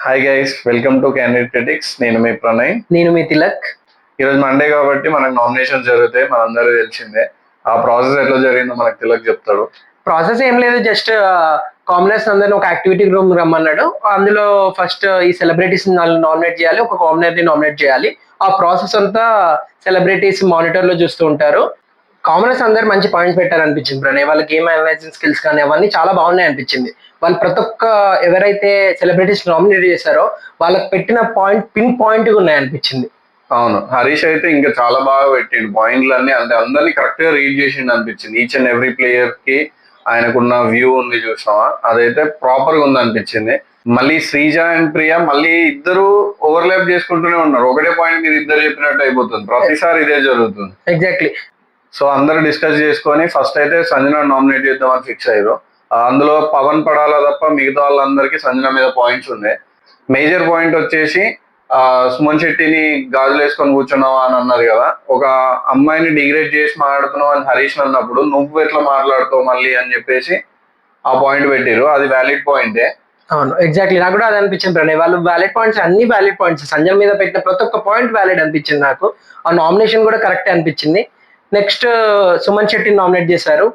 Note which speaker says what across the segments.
Speaker 1: Hi guys, welcome to candidate critics. నేను మీ ప్రణయ్.
Speaker 2: నేను మీ తిలక్.
Speaker 1: ఈరోజు మండే కాబట్టి మనకు నామినేషన్స్ జరుగుతాయి, మనందరూ తెలిసిందే. ఆ ప్రాసెస్ ఎట్లా జరిగిందో మనకు తిలక్ చెప్తాడు.
Speaker 2: ప్రాసెస్ ఏం లేదు, జస్ట్ కామనర్స్ అందరిని ఒక యాక్టివిటీ రూమ్ రమ్మన్నాడు. అందులో ఫస్ట్ ఈ సెలబ్రిటీస్ నామినేట్ చేయాలి, ఒక కామనర్ ని నామినేట్ చేయాలి. ఆ ప్రాసెస్ అంతా సెలబ్రిటీస్ మానిటర్ లో చూస్తూ ఉంటారు. కామనర్స్ అందరు మంచి పాయింట్స్ పెట్టారనిపించింది ప్రణయ్. వాళ్ళ గేమ్ అనలైజింగ్ స్కిల్స్ కానీ అవన్నీ చాలా బాగున్నాయి అనిపించింది. వాళ్ళు ప్రతి ఒక్క ఎవరైతే సెలబ్రిటీస్ నామినేట్ చేశారో వాళ్ళకి పెట్టిన పాయింట్ పిన్ పాయింట్ ఉన్నాయి అనిపించింది.
Speaker 1: అవును, హరీష్ అయితే ఇంకా చాలా బాగా పెట్టిండు పాయింట్లు అన్ని, అంటే అందరినీ కరెక్ట్ గా రీడ్ చేసిండు అనిపించింది. ఈచ్ అండ్ ఎవ్రీ ప్లేయర్ కి ఆయనకున్న వ్యూ ఉంది, చూసావా? అదైతే ప్రాపర్ గా ఉంది అనిపించింది. మళ్ళీ శ్రీజ అండ్ ప్రియా మళ్ళీ ఇద్దరు ఓవర్లాప్ చేసుకుంటూనే ఉన్నారు. ఒకటే పాయింట్ మీరు ఇద్దరు చెప్పినట్టు అయిపోతుంది, ప్రతిసారి ఇదే జరుగుతుంది.
Speaker 2: ఎగ్జాక్ట్లీ.
Speaker 1: సో అందరు డిస్కస్ చేసుకొని ఫస్ట్ అయితే సంజన నామినేట్ చేద్దామని ఫిక్స్ అయ్యారు. అందులో పవన్ పడాలా తప్ప మిగతా వాళ్ళందరికీ సంజన మీద పాయింట్స్ ఉన్నాయి. మేజర్ పాయింట్ వచ్చేసి సుమన్ శెట్టిని గాజులు వేసుకొని కూర్చున్నావా అని అన్నారు కదా. ఒక అమ్మాయిని డిగ్రేడ్ చేసి మాట్లాడుతున్నావు అని హరీష్ అన్నప్పుడు నువ్వు ఎట్లా మాట్లాడుతావు మళ్ళీ అని చెప్పేసి ఆ పాయింట్ పెట్టారు. అది వ్యాలిడ్ పాయింటే.
Speaker 2: అవును, ఎగ్జాక్ట్లీ. నాకు కూడా అది అనిపించింది ప్రణయ్. వాళ్ళు వ్యాలిడ్ పాయింట్స్, అన్ని వ్యాలిడ్ పాయింట్స్. సంజయ్ మీద పెట్టిన ప్రతి ఒక్క పాయింట్ వ్యాలిడ్ అనిపించింది నాకు. ఆ నామినేషన్ కూడా కరెక్ట్ అనిపించింది. నెక్స్ట్ సుమన్ శెట్టిని నామినేట్ చేశారు.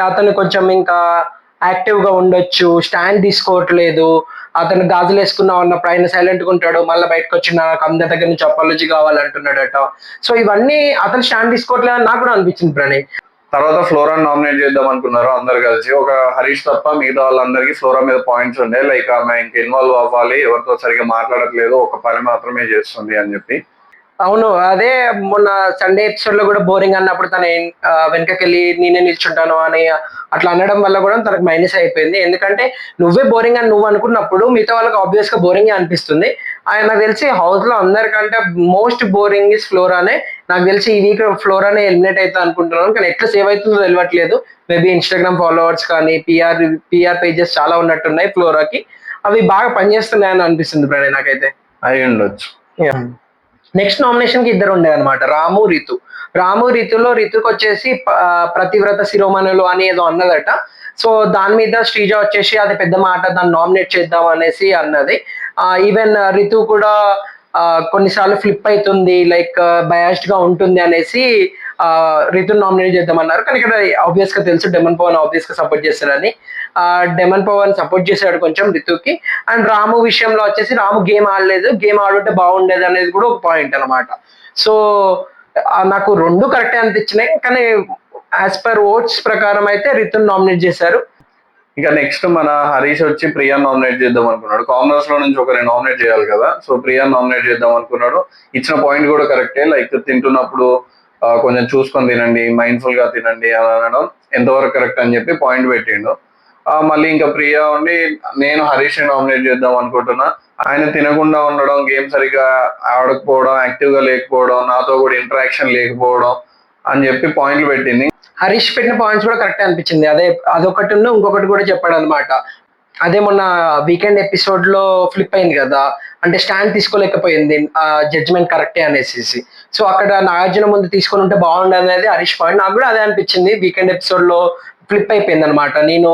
Speaker 2: అతను కొంచెం ఇంకా యాక్టివ్ గా ఉండొచ్చు, స్టాండ్ తీసుకోవట్లేదు. అతను గాజులు వేసుకున్నా ఉన్నప్పుడు ఆయన సైలెంట్ గా ఉంటాడు, మళ్ళీ బయటకు వచ్చి నాకు అందరి దగ్గర నుంచి అపాలజీ కావాలంటున్నాడట. సో ఇవన్నీ అతను స్టాండ్ తీసుకోవట్లేదు అని నాకు కూడా అనిపించింది ప్రణయ్.
Speaker 1: తర్వాత ఫ్లోరా నామినేట్ చేద్దాం అనుకున్నారు అందరు కలిసి. ఒక హరీష్ తప్ప మిగతా వాళ్ళందరికీ ఫ్లోరా మీద పాయింట్స్ ఉండే, లైక్ ఆమె ఇంక ఇన్వాల్వ్ అవ్వాలి, ఎవరితో సరిగ్గా మాట్లాడట్లేదు, ఒక పని మాత్రమే చేస్తుంది అని చెప్పి.
Speaker 2: అవును, అదే మొన్న సండే ఎపిసోడ్ లో కూడా బోరింగ్ అన్నప్పుడు తన వెనకకెళ్ళి నేనే నిల్చుంటాను అని అట్లా అనడం వల్ల కూడా తనకు మైనస్ అయిపోయింది. ఎందుకంటే నువ్వే బోరింగ్ అని నువ్వు అనుకున్నప్పుడు మిగతా వాళ్ళకి ఆబ్వియస్ గా బోరింగ్ అనిపిస్తుంది. ఆయన నాకు తెలిసి హౌస్ లో అందరికంటే మోస్ట్ బోరింగ్ ఇస్ ఫ్లోరానే. నాకు తెలిసి ఈ వీక్ ఫ్లోరానే ఎలిమినేట్ అవుతా అనుకుంటున్నాను, కానీ ఎట్లా సేవ్ అవుతుందో తెలియట్లేదు. మేబీ ఇన్స్టాగ్రామ్ ఫాలోవర్స్ కానీ పిఆర్ పేజెస్ చాలా ఉన్నట్టున్నాయి ఫ్లోరాకి, అవి బాగా పనిచేస్తున్నాయని అనిపిస్తుంది ప్రణయ్ నాకైతే.
Speaker 1: అయి ఉండొచ్చు.
Speaker 2: నెక్స్ట్ నామినేషన్ కి ఇద్దరు ఉండే అనమాట, రాము రితు. రితులో రితుకు వచ్చేసి ప్రతివ్రత శిరోమణులు అని ఏదో అన్నదట. సో దాని మీద శ్రీజ వచ్చేసి అది పెద్ద మాట, దాన్ని నామినేట్ చేద్దాం అనేసి అన్నది. ఈవెన్ రితు కూడా కొన్నిసార్లు ఫ్లిప్ అవుతుంది, లైక్ బయాస్డ్ గా ఉంటుంది అనేసి రితుని నామినేట్ చేద్దామన్నారు. కానీ ఇక్కడ ఆబ్వియస్ గా తెలుసు డెమన్ పవన్ ఆబ్వియస్ గా సపోర్ట్ చేస్తారని. డెమన్ పవన్ సపోర్ట్ చేశాడు కొంచెం రితుకి. అండ్ రాము విషయంలో వచ్చేసి రాము గేమ్ ఆడలేదు, గేమ్ ఆడుంటే బాగుండేది అనేది కూడా ఒక పాయింట్ అనమాట. సో నాకు రెండు కరెక్టే అనిపించినాయి, కానీ యాజ్ పర్ ఓట్స్ ప్రకారం అయితే రితుని నామినేట్ చేశారు.
Speaker 1: ఇక నెక్స్ట్ మన హరీష్ వచ్చి ప్రియా నామినేట్ చేద్దాం అనుకున్నాడు. కామనర్స్ లో నుంచి ఒకరిని నామినేట్ చేయాలి కదా, సో ప్రియా నామినేట్ చేద్దాం అనుకున్నాడు. ఇచ్చిన పాయింట్ కూడా కరెక్టే, లైక్ తింటున్నప్పుడు కొంచెం చూసుకొని తినండి, మైండ్ఫుల్ గా తినండి అని అనడం ఎంతవరకు కరెక్ట్ అని చెప్పి పాయింట్ పెట్టిండు. మళ్ళీ ఇంకా ప్రియా ఉండి నేను హరీష్ ని నామినేట్ చేద్దాం అనుకుంటున్నా, ఆయన తినకుండా ఉండడం, గేమ్ సరిగ్గా ఆడకపోవడం, యాక్టివ్ గా లేకపోవడం, నాతో కూడా ఇంటరాక్షన్ లేకపోవడం అని చెప్పి పాయింట్లు పెట్టింది.
Speaker 2: హరీష్ పెట్టిన పాయింట్స్ కూడా కరెక్ట్ అనిపించింది. అదొకటి ఇంకొకటి కూడా చెప్పాడు అనమాట. అదే మొన్న వీకెండ్ ఎపిసోడ్ లో ఫ్లిప్ అయింది కదా, అంటే స్టాండ్ తీసుకోలేకపోయింది జడ్జిమెంట్ కరెక్టే అనేసి. సో అక్కడ నాగార్జున ముందు తీసుకొని ఉంటే బాగుండదు అనేది హరీష్ పాయింట్. నాకు కూడా అదే అనిపించింది. వీకెండ్ ఎపిసోడ్ లో ఫ్లిప్ అయిపోయింది అనమాట. నేను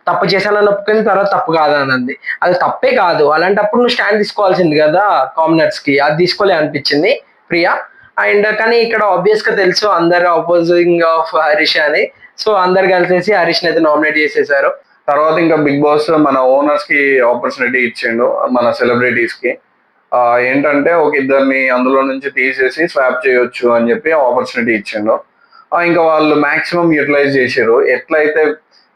Speaker 2: తప్పు చేశానని ఒప్పుకుని తర్వాత తప్పు కాదన్నది. అది తప్పే కాదు, అలాంటప్పుడు నువ్వు స్టాండ్ తీసుకోవాల్సింది కదా కామనర్స్ కి, అది తీసుకోలే అనిపించింది ప్రియా. అండ్ కానీ ఇక్కడ ఆబ్వియస్ గా తెలుసు అందరు అపోజింగ్ ఆఫ్ హరీష్ అని. సో అందరు కలిసేసి హరీష్ అయితే నామినేట్ చేసేసారు.
Speaker 1: తర్వాత ఇంకా బిగ్ బాస్ మన ఓనర్స్ కి ఆపర్చునిటీ ఇచ్చిండు, మన సెలబ్రిటీస్ కి. ఏంటంటే ఒక ఇద్దరిని అందులో నుంచి తీసేసి స్వాప్ చేయొచ్చు అని చెప్పి ఆపర్చునిటీ ఇచ్చిండు. ఇంకా వాళ్ళు మాక్సిమం యూటిలైజ్ చేసారు. ఎట్లయితే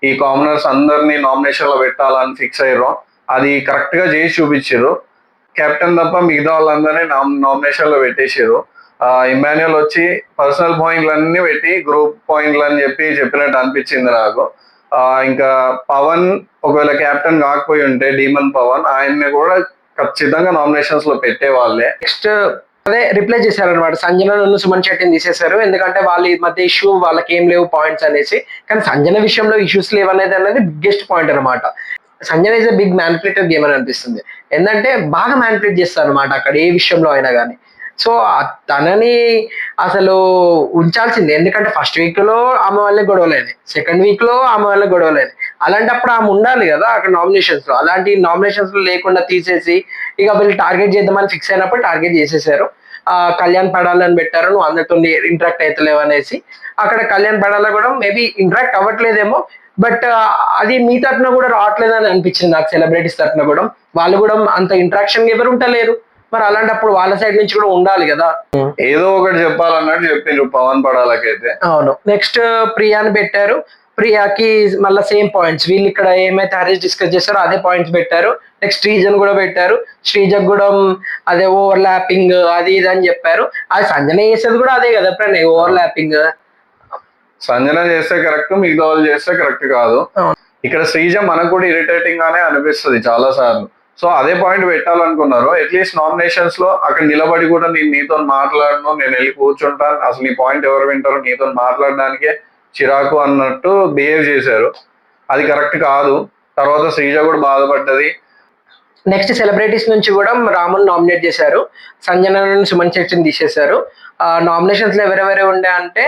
Speaker 1: ఈ కామనర్స్ అందరినీ నామినేషన్ లో పెట్టాలని ఫిక్స్ అయ్యారో అది కరెక్ట్ గా చేసి చూపించారు. కెప్టెన్ తప్ప మిగతా వాళ్ళందరినీ నామినేషన్ లో పెట్టేసారు. ఇమాన్యుయల్ వచ్చి పర్సనల్ పాయింట్లు అన్ని పెట్టి గ్రూప్ పాయింట్లు అని చెప్పినట్టు అనిపించింది నాకు. ఇంకా పవన్ ఒకవేళ కెప్టెన్ కాకపోయి ఉంటే డీమన్ పవన్, ఆయన్ని కూడా ఖచ్చితంగా నామినేషన్స్ లో పెట్టే వాళ్ళే.
Speaker 2: నెక్స్ట్ అదే రిప్లై చేశారనమాట, సంజన నన్ను సుమన్ శెట్టిని తీసేశారు ఎందుకంటే వాళ్ళ మధ్య ఇష్యూ వాళ్ళకి ఏం లేవు పాయింట్స్ అనేసి. కానీ సంజన విషయంలో ఇష్యూస్ లేవు అనేది బిగ్గెస్ట్ పాయింట్ అనమాట. Sanjana is a big manipulator game అని అనిపిస్తుంది. ఏంటంటే బాగా మ్యానిపులేట్ చేస్తారు అనమాట అక్కడ ఏ విషయంలో అయినా కానీ. సో తనని అసలు ఉంచాల్సింది, ఎందుకంటే ఫస్ట్ వీక్ లో ఆమె వాళ్ళే గొడవలేదు, సెకండ్ వీక్ లో ఆమె వాళ్ళే గొడవలేదు, అలాంటప్పుడు ఆమె ఉండాలి కదా అక్కడ నామినేషన్స్ లో. అలాంటి నామినేషన్స్ లో లేకుండా తీసేసి ఇక వీళ్ళు టార్గెట్ చేద్దామని ఫిక్స్ అయినప్పుడు టార్గెట్ చేసేసారు. కళ్యాణ్ పడాలని పెట్టారు, నువ్వు అందరితో ఇంటరాక్ట్ అవుతలేవు అనేసి. అక్కడ కళ్యాణ్ పడాల కూడా మేబీ ఇంటరాక్ట్ అవ్వట్లేదేమో, బట్ అది మీ తరఫున కూడా రావట్లేదని అనిపించింది నాకు. సెలబ్రిటీస్ తరఫున కూడా వాళ్ళు కూడా అంత ఇంటరాక్షన్ ఎవరు ఉంటలేరు. మరి అలాంటప్పుడు వాళ్ళ సైడ్ నుంచి కూడా ఉండాలి కదా.
Speaker 1: ఏదో ఒకటి చెప్పాలన్నట్టు చెప్పిండ్రు పవన్ పడాలకైతే.
Speaker 2: అవును. నెక్స్ట్ ప్రియాని పెట్టారు. ప్రియాకి మళ్ళీ సేమ్ పాయింట్స్, వీళ్ళు ఇక్కడ ఏమైతే హరీష్ డిస్కస్ చేస్తారో అదే పాయింట్స్ పెట్టారు. నెక్స్ట్ శ్రీజన్ కూడా పెట్టారు. శ్రీజకు కూడా అదే ఓవర్ ల్యాపింగ్ అది ఇది అని చెప్పారు. అది సంజన చేసేది కూడా అదే కదా ప్రణయ్, ఓవర్ ల్యాపింగ్.
Speaker 1: సంజన చేస్తే కరెక్ట్, మిగతా వాళ్ళు చేస్తే కరెక్ట్ కాదు. ఇక్కడ శ్రీజ మనకు కూడా ఇరిటేటింగ్ గానే అనిపిస్తుంది చాలా సార్లు. సో అదే పాయింట్ పెట్టాలనుకున్నారు. అట్లీస్ట్ నామినేషన్స్ లో అక్కడ నిలబడి కూడా నేను నీతో మాట్లాడను, నేను వెళ్ళి కూర్చుంటాను, అసలు నీ పాయింట్ ఎవరు వింటారో, నీతో మాట్లాడడానికే చిరాకు అన్నట్టు బిహేవ్ చేశారు. అది కరెక్ట్ కాదు. తర్వాత శ్రీజ కూడా బాధపడ్డది.
Speaker 2: నెక్స్ట్ సెలబ్రిటీస్ నుంచి కూడా రాముని నామినేట్ చేశారు. సంజన సుమన్ శెట్టిని తీసేశారు. నామినేషన్స్ లో ఎవరెవరే ఉండే అంటే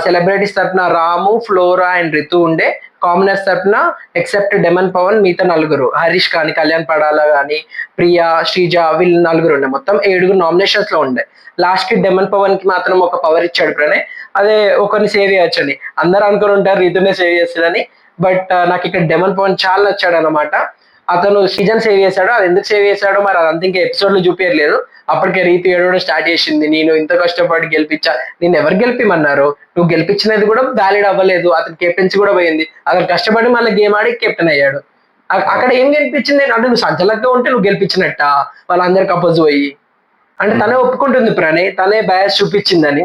Speaker 2: సెలబ్రిటీస్ తరఫున రాము, ఫ్లోరా అండ్ రితు ఉండే. కామనర్స్ తరఫున ఎక్సెప్ట్ డెమన్ పవన్ మిగతా నలుగురు, హరీష్ కానీ, కళ్యాణ్ పడాల కానీ, ప్రియా, శ్రీజ, వీళ్ళు నలుగురు ఉండే. మొత్తం 7 నామినేషన్స్ లో ఉండే. లాస్ట్ కి డెమన్ పవన్ కి మాత్రం ఒక పవర్ ఇచ్చాడు ప్రణయ్, అదే ఒకరిని సేవ్ చేయొచ్చు అని. అందరూ అనుకుని ఉంటారు రితునే సేవ్ చేస్తాడని, బట్ నాకు ఇక్కడ డెమన్ పవన్ చాలా నచ్చాడు అనమాట. అతను సీజన్ సేవ్ చేశాడు. అది ఎందుకు సేవ్ చేశాడో మరి అదంతా ఇంకా ఎపిసోడ్ లో చూపించలేదు. అప్పటికే రీతి ఏడవడం స్టార్ట్ చేసింది, నేను ఇంత కష్టపడి గెలిపించా, నేను ఎవరు గెలిపిమన్నారు, నువ్వు గెలిపించినది కూడా వ్యాలిడ్ అవ్వలేదు, అతని కెప్టెన్సీ కూడా పోయింది, అతను కష్టపడి మళ్ళీ గేమ్ ఆడి కెప్టెన్ అయ్యాడు. అక్కడ ఏం గెలిపించింది అంటే నువ్వు సంచలనంగా ఉంటే నువ్వు గెలిపించినట్ట వాళ్ళందరికి అపోజ్ పోయి అంటే తనే ఒప్పుకుంటుంది ప్రణయ్, తనే బయాస్ చూపించిందని.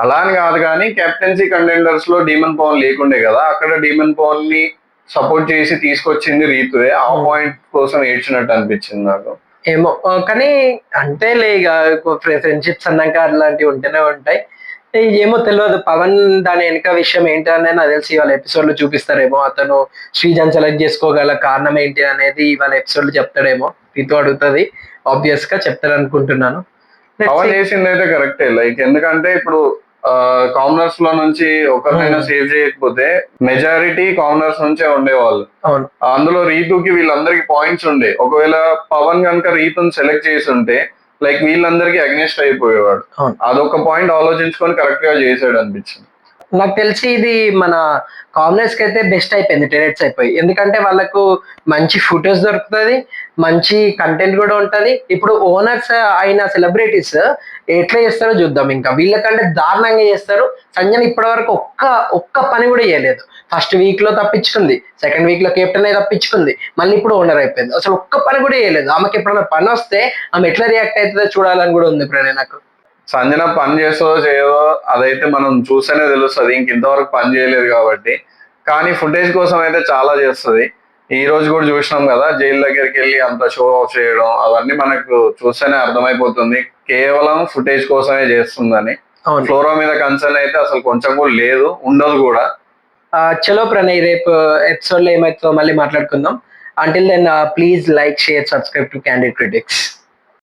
Speaker 1: అలా అని కాదు కానీ కెప్టెన్సీ కంటెండర్స్ లో డీమన్ పవన్ లేకుండే కదా, అక్కడ డీమన్ పవన్ ని సపోర్ట్ చేసి తీసుకొచ్చింది రీతువే. ఆ పాయింట్ కోసం ఏడ్చినట్టు అనిపించింది నాకు.
Speaker 2: ఏమో కానీ అంతేలే, ఇక ఫ్రెండ్షిప్స్ అన్నాక అలాంటివి ఉంటూనే ఉంటాయి. ఏమో తెలియదు పవన్ దాని వెనక విషయం ఏంటి అనేది నాకు తెలిసి ఇవాళ ఎపిసోడ్ లో చూపిస్తారేమో. అతను శ్రీజన్ సెలెక్ట్ చేసుకోగల కారణం ఏంటి అనేది ఇవాళ ఎపిసోడ్ లో చెప్తాడేమో. రీతు అడుగుతుంది, ఆబ్వియస్ గా చెప్తాడు అనుకుంటున్నాను.
Speaker 1: పవన్ చేసింది అయితే కరెక్టే. లైక్ ఎందుకంటే ఇప్పుడు కామనర్స్ లో నుంచి ఒకరినైనా సేవ్ చేయకపోతే మెజారిటీ కామనర్స్ నుంచే ఉండేవాళ్ళు. అందులో రీతుకి వీళ్ళందరికి పాయింట్స్ ఉండే. ఒకవేళ పవన్ కనుక రీతుని సెలెక్ట్ చేసి ఉంటే లైక్ వీళ్ళందరికీ అగ్నెస్ట్ అయిపోయేవాడు. అదొక పాయింట్ ఆలోచించుకొని కరెక్ట్ గా చేసాడు అనిపించింది
Speaker 2: నాకు తెలిసి. ఇది మన కామనర్స్ కి అయితే బెస్ట్ అయిపోయింది, టెరెట్స్ అయిపోయి. ఎందుకంటే వాళ్ళకు మంచి ఫుటేజ్ దొరుకుతుంది, మంచి కంటెంట్ కూడా ఉంటది. ఇప్పుడు ఓనర్స్ అయిన సెలబ్రిటీస్ ఎట్లా చేస్తారో చూద్దాం. ఇంకా వీళ్ళకంటే దారుణంగా చేస్తారు. సంజన ఇప్పటి వరకు ఒక్క పని కూడా చేయలేదు. ఫస్ట్ వీక్ లో తప్పించుకుంది, సెకండ్ వీక్ లో కెప్టెన్ అయి తప్పించుకుంది, మళ్ళీ ఇప్పుడు ఓనర్ అయిపోయింది. అసలు ఒక్క పని కూడా చేయలేదు. ఆమెకి ఎప్పుడైనా పని వస్తే ఆమె ఎట్లా రియాక్ట్ అవుతుందో చూడాలని కూడా ఉంది ప్రణయ్ నాకు.
Speaker 1: సంజన పని చేస్తుందో చేయదో అదైతే మనం చూస్తేనే తెలుస్తుంది, ఇంతవరకు పని చేయలేదు కాబట్టి. కానీ ఫుటేజ్ కోసం అయితే చాలా చేస్తుంది. ఈ రోజు కూడా చూసినాం కదా, జైలు దగ్గరికి వెళ్ళి అంత షో ఆఫ్ చేయడం, అవన్నీ మనకు చూస్తేనే అర్థమైపోతుంది కేవలం ఫుటేజ్ కోసమే చేస్తుందని. ఫ్లోరా మీద కన్సర్న్ అయితే అసలు కొంచెం కూడా లేదు, ఉండదు కూడా.
Speaker 2: చలో ప్రణయ్, రేపు ఎపిసోడ్ లో ఏమైతుందో మళ్ళీ మాట్లాడుకుందాం. Until then please like, share, subscribe to candid critics.